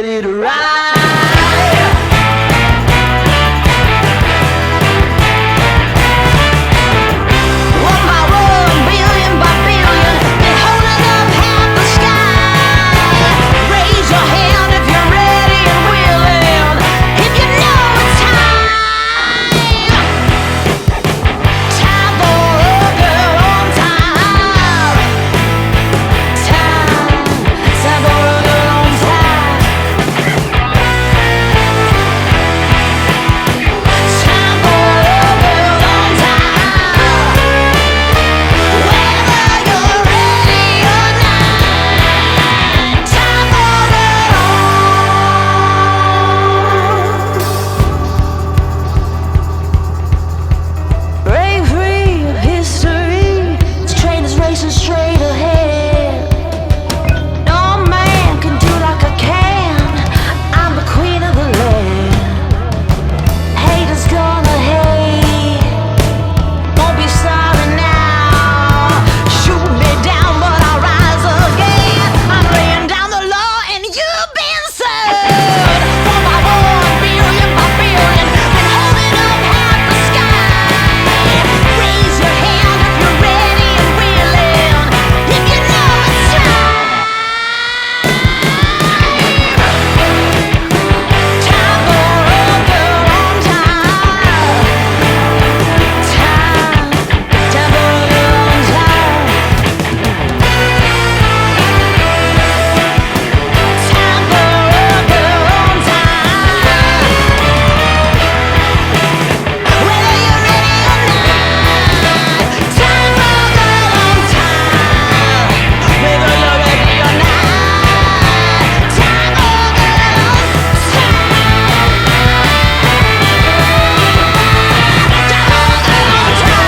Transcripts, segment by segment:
ready to ride. One by one, billion by billion, been holding up half the sky. Raise your hand if you're ready and willing, if you know it's time. Time for a girl on time. Time for a girl on time. Time for a girl on time. Whether you're ready or not, time for a girl. Break free of history. This train is racing straight ahead. No man can do like I can. I'm the queen of the land. Haters gonna hate. Won't be sorry now. Shoot me down, but I'll rise again. I'm laying down the law and you've been served. One by one, billion by billion, been holding up half the sky. Raise your hand if you're ready and willing, if you know it's time. Time for a girl on time. Time for a girl on time. Time for a girl on time. Whether you're ready or not, time for a girl on time. Whether you're ready or not, time for a girl on time.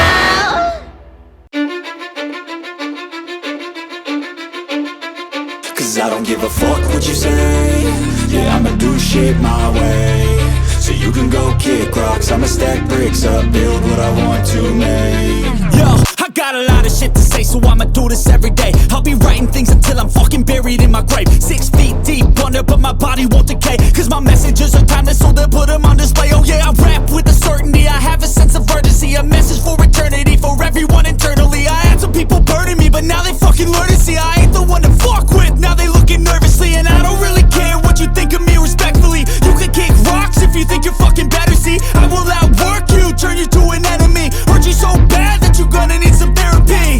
Cause I don't give a fuck what you say. Yeah, I'ma do shit my way. So you can go kick rocks, I'ma stack bricks up, build what I want to make. Yo, I got a lot of shit to say, so I'ma do this every day. I'll be writing things until I'm fucking buried in my grave. 6 feet deep under, but my body won't decay. Cause my messages are timeless, so they'll put them on display. Oh yeah, I rap with a certainty, I have a sense of urgency. A message for eternity, for everyone internally. I had some people burning me, but now they fucking learn to see I ain't the one to fuck with, now they looking nervously. And I don't really care what you think of me, respectfully. You can kick rocks if you think you're fucking better, see. I will outwork you, turn you to an enemy. Hurt you so bad that you're gonna need some therapy.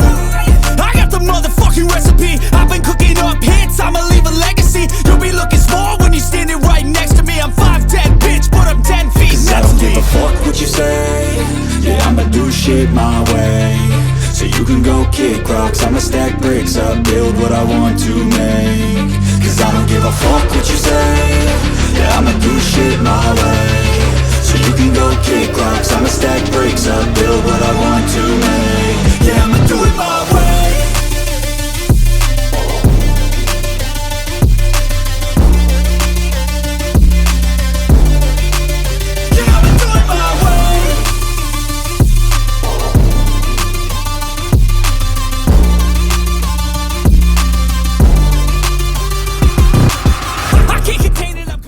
I got the motherfucking recipe. I've been cooking up hits, I'ma leave a legacy. You'll be looking small when you're standing right next to me. I'm 5'10", bitch, but I'm 10 feet Cause I next don't to give me. a fuck what you say. Yeah, I'ma do shit my way. So you can go kick rocks, I'ma stack bricks up, build what I want to make. Cause I don't give a fuck what you say.